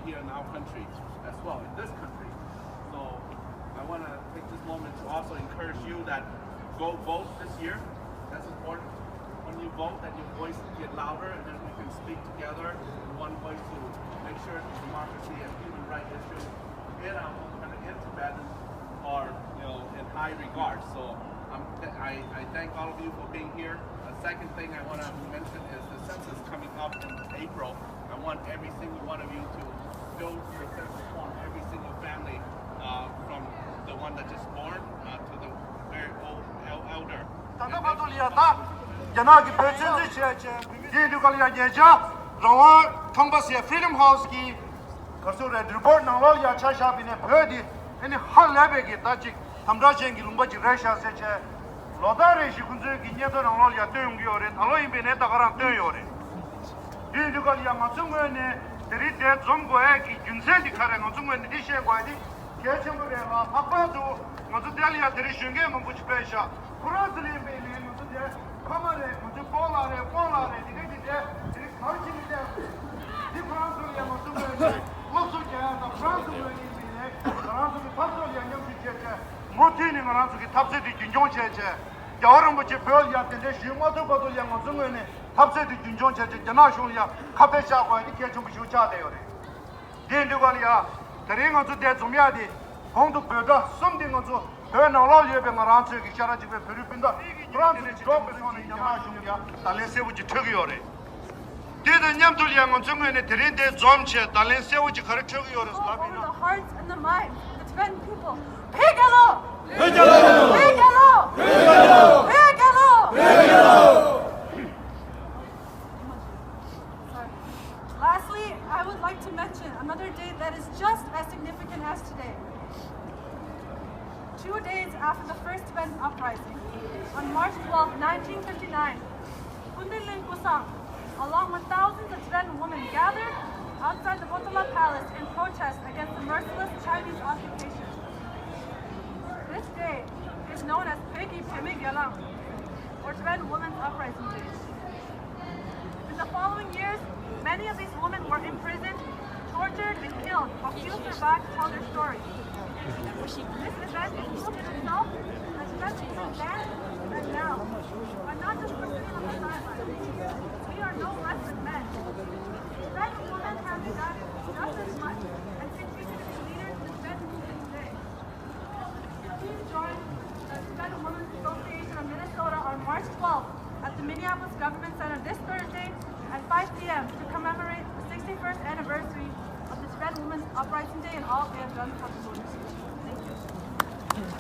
here in our country as well, in this country. So I want to take this moment to also encourage you that go vote this year. That's important. When you vote, that your voice get louder, and then we can speak together in one voice to make sure democracy and human rights issues in our home country, in Tibet, are in high regard. So I thank all of you for being here. The second thing I want to mention is the census coming up in April. I want every single one of you to fill your census form, every single family, from the one that just born to the very old elder. Janagi President Didukalia Yeja, Rawa, Tombasia Freedom House ki, Kasura report Navalia Chasha in a Purdy, and a Halabegi Tajik, Tamdajangi Lumbaji Rasha Secha, Lodare, Shikunzu, Gineto, Navalia Tuyore, Aloy Beneta Garan Tuyore. Didukalia Matsumene, the Rita Zomgoaki, Junsendi Karen, Zumwen, the Disha Wadi, Kachamura, Papadu, Mazudalia, the Rishunga, Much Pesha, Kurazli, Kamare, Polare, Polare, the Franconia, the Franconia, Motini, Maransuki, Tapseti, Junjon Church, Yaram, which you feel yet, and this you mother, but young Mozumene, Tapseti, Junjon Church, Janashuya, Kapesha, and the Ketchum Shucha. Dindugalia, the ring on to dead Zumiadi, home to Perda, something on to. Her no you have around to Kisharaji Perupinda, France drop it on the Yamashuya, Talense which you took your. Did the Yamtulia on some in the Terinde Zomche, Talense which you correct your the hearts and the minds of the Tibetan people. Pigalo! Pigalo! Pigalo! Pigalo! Pigalo! Pigalo! Lastly, I would like to mention another day that is just as significant as today. 2 days after the first Tibetan Uprising, on March 12, 1959, Kundalin Kusang, along with thousands of Tibetan women, gathered outside the Botala Palace in protest against the merciless Chinese occupation. This day is known as Peki Pimig Yalang, or Tibetan Women's Uprising Day. In the following years, many of these women were imprisoned, tortured, and killed, while few survived to tell their stories. This event is proof in itself that Tibetans then and now are not just sitting on the sidelines. We are no less than men. Tibetan women have done just as much and continue to be leaders in the Tibetan movement today. Please join the Tibetan Women's Association of Minnesota on March 12th at the Minneapolis Government Center this Thursday at 5 p.m. to commemorate the 61st anniversary of the Tibetan Women's Uprising Day and all they have done for the movement. Thank you.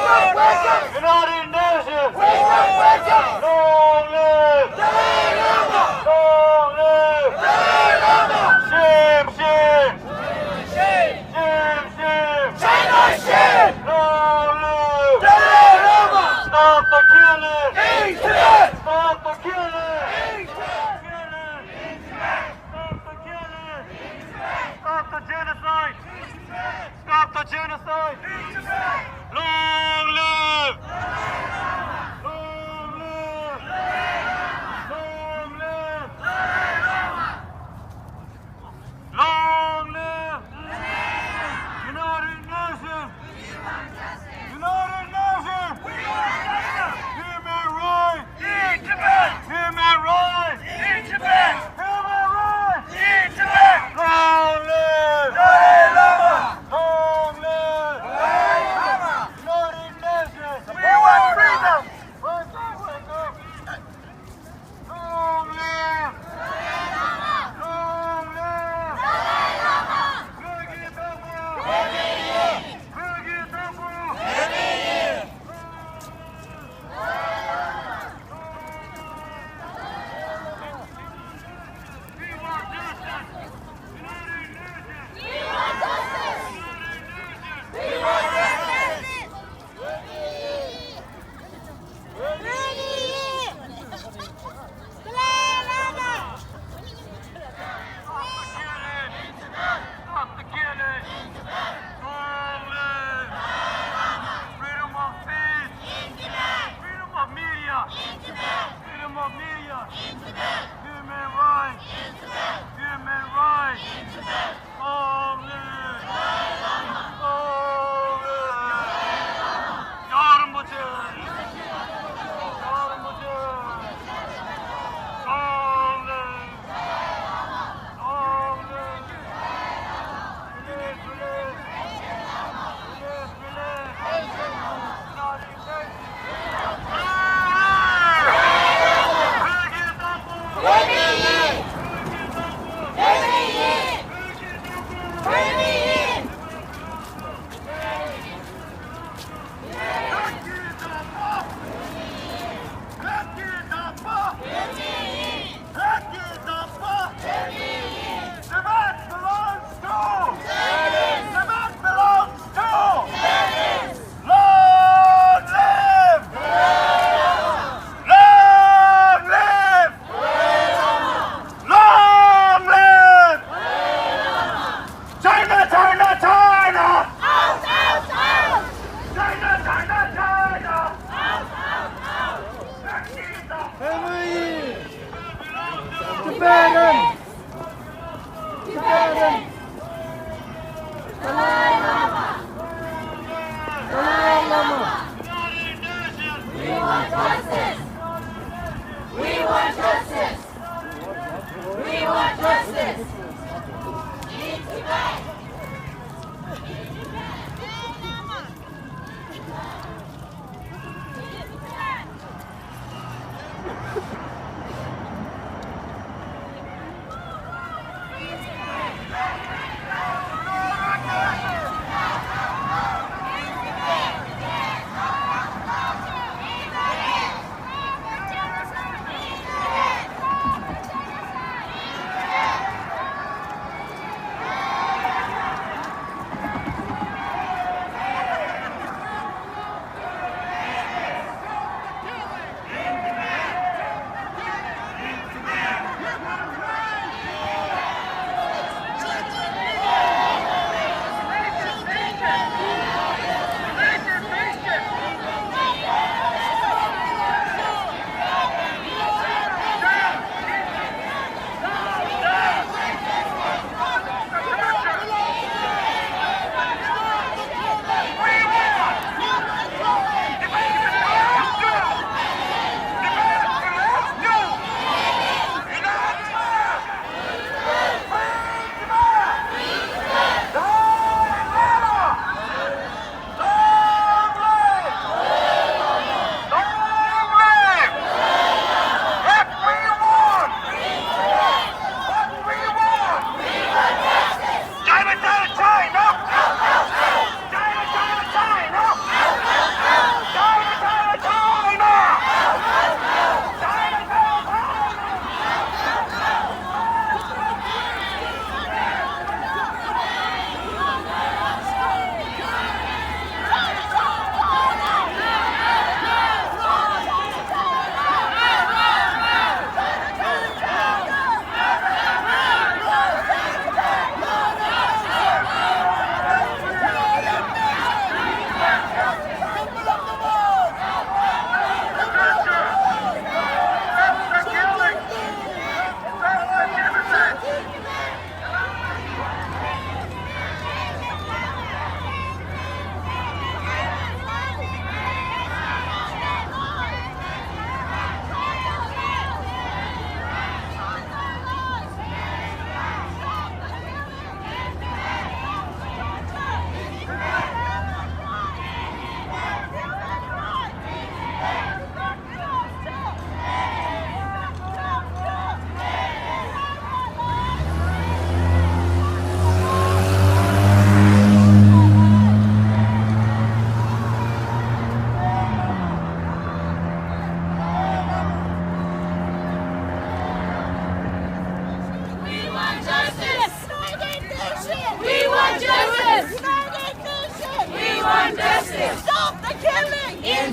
United Nations! Long live! Long live! Shame, shame! Shame, shame! Long live! Stop the killing! Stop the killing! Stop the killing! Stop the genocide! Stop the genocide! Long live! Long live! Long live! Long live! United Nations! United Nations! Human rights! Human rights! Human rights! Long live! Long live! United Nations! We want freedom! Wake up, wake up! Long live! Long live! Boogie double! Boogie double! We want justice! United Nations! Stop the killing! Long live! Freedom of speech! Freedom of media! Freedom of media! Human rights! Human rights! Long live! Long live! Yardım bacı! Yardım bacı! Long live! Long live! Release, release! Release, release! United Nations! Boogie double! Boogie double! Boogie double!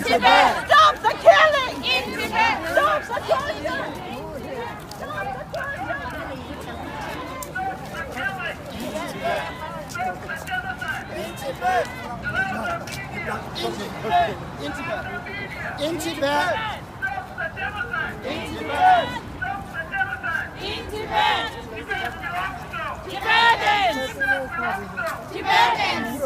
Tibet! Stop the killing! In Tibet! Stop the torture! Stop the torture! In Tibet! In Tibet! In Tibet! In Tibet! In Tibet! Tibetans! Tibetans!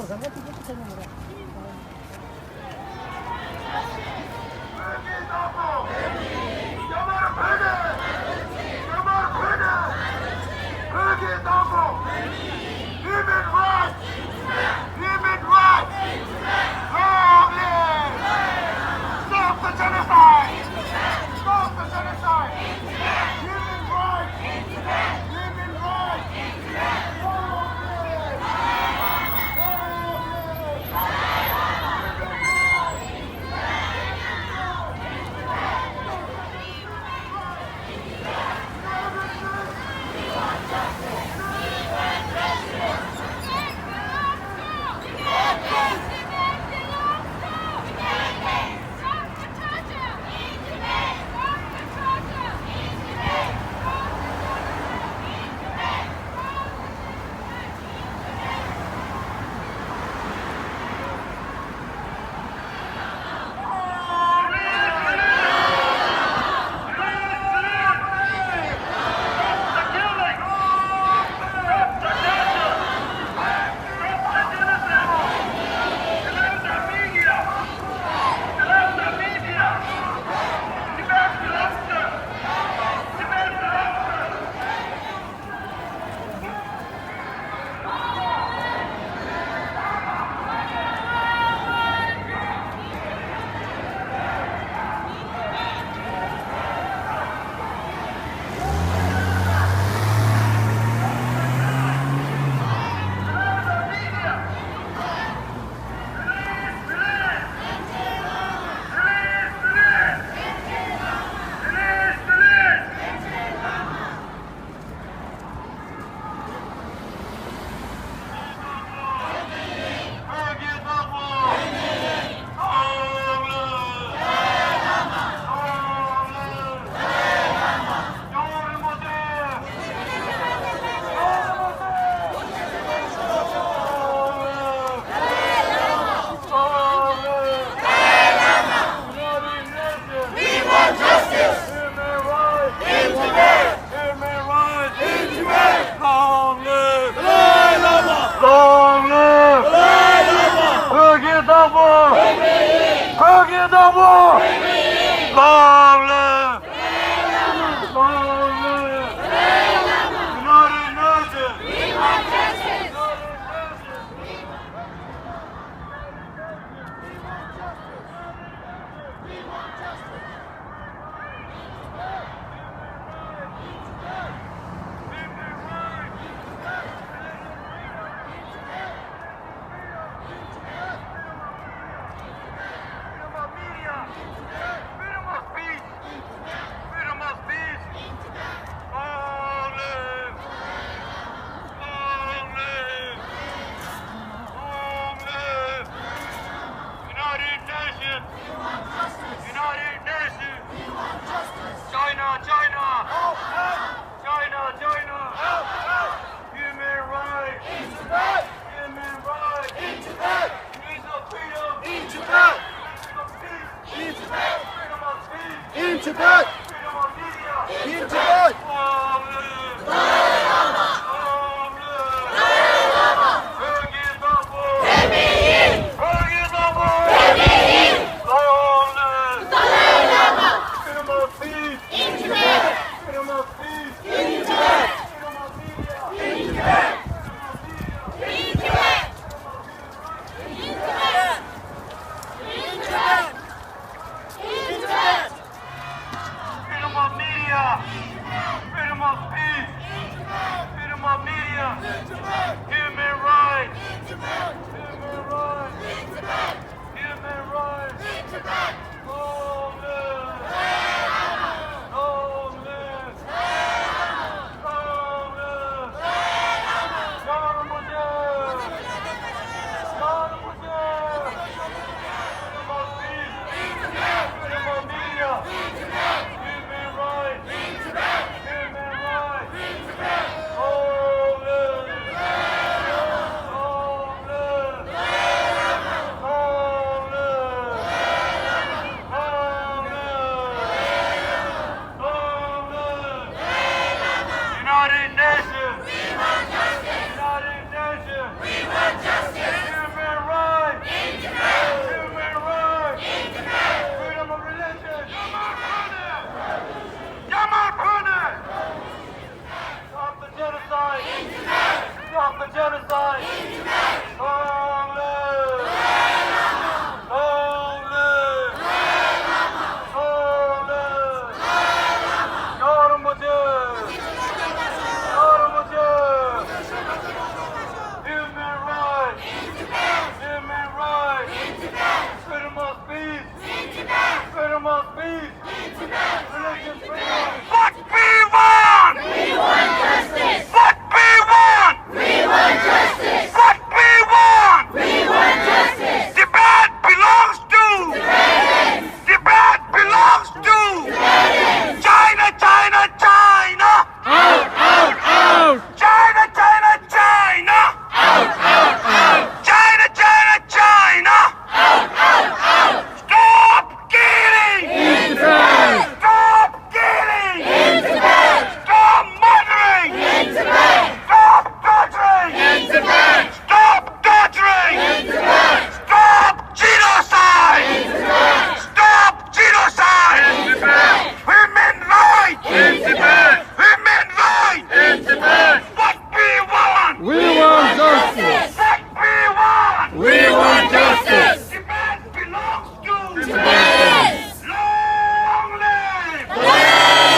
freedom of speech. Religious freedom. What we want! We want justice! What we want! We want justice! What we want! We want justice! Tibet belongs to Tibetans! Tibet belongs to Tibetans! China, China, China! Out, out, out! China, China, China! Out, out, out! China, China, China! Out, out, out! Stop killing! In Tibet! Stop killing! In Tibet! Stop murdering! In Tibet! Stop torturing! In Tibet! Stop torturing! In Tibet! Stop genocide! In Tibet! Stop genocide! In Tibet! Women rights! In Tibet! Women rights! In Tibet! What we want! We want justice! What we want! We want justice! Tibet belongs to Tibetans! Long live! Dalai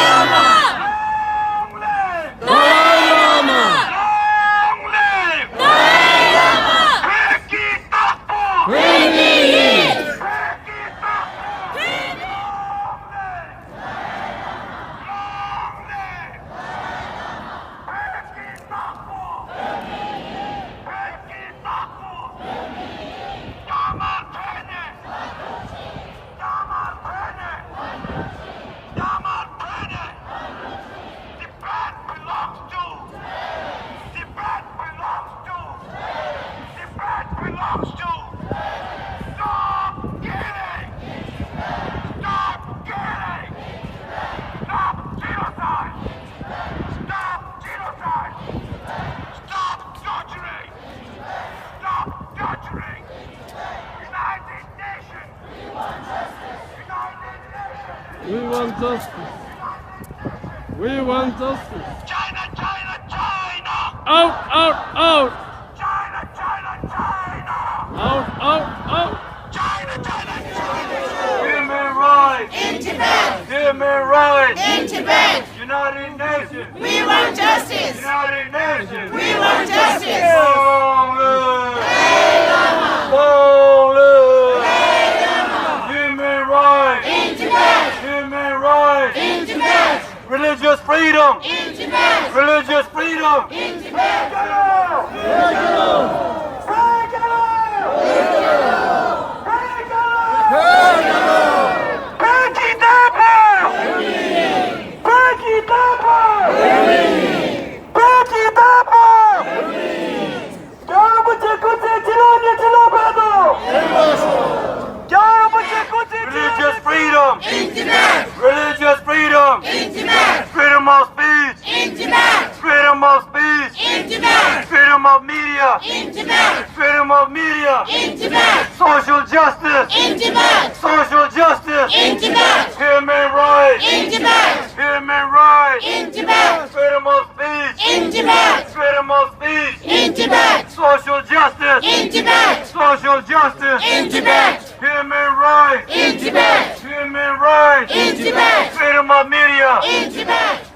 Lama! Long live! Dalai Lama! Long live! Dalai Lama! Reki Tapo! Reki Yi! Reki Tapo! Long live! Long live! Reki Tapo! Reki Tapo! Dama Tene! Dama Tene! Dama Tene! Tibet belongs to! Tibet belongs to! Tibet belongs to! Stop killing! Stop killing! Stop genocide! Stop genocide! Stop torturing! Stop torturing! United Nations! United Nations! We want justice! We want justice! China, China, China! Out, out, out! China, China, China! Out, out, out! China, China, China! Human rights! In Tibet! Human rights! In Tibet! United Nations! We want justice! United Nations! We want justice! Long live! Long live! Human rights! In Tibet! Human rights! In Tibet! Religious freedom! In Tibet! Religious freedom! In Tibet! Break it up! Break it up! Break it up! Break it up! Break it up! Break it up! Break it up! क्या मुझे कुछ चिल्लाने चिल्ला पैदो क्या मुझे कुछ Religious freedom! In Tibet! Religious freedom! In Tibet! Freedom of speech! In Tibet! Freedom of speech! In Tibet! Freedom of media! In Tibet! Freedom of media! In Tibet! Social justice! In Tibet! Social justice! In Tibet! Human rights! In Tibet! Human rights! In Tibet! Freedom of speech! In Tibet! Freedom of speech! In Tibet! Social justice! In Tibet! Social justice! In Tibet! Human rights! In Tibet! Human rights! In Tibet! Freedom of media! In Tibet!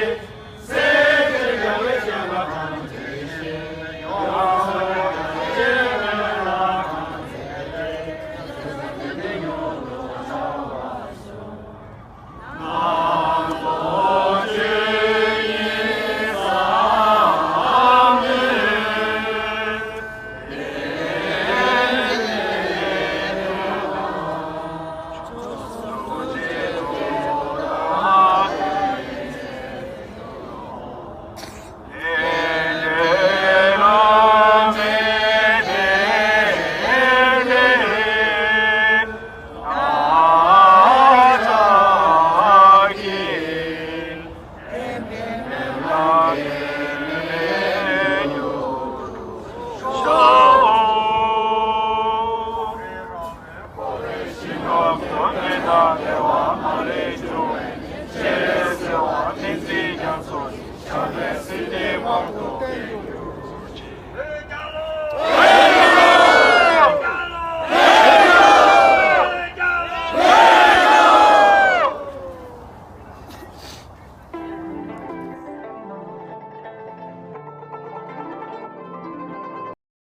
Amen.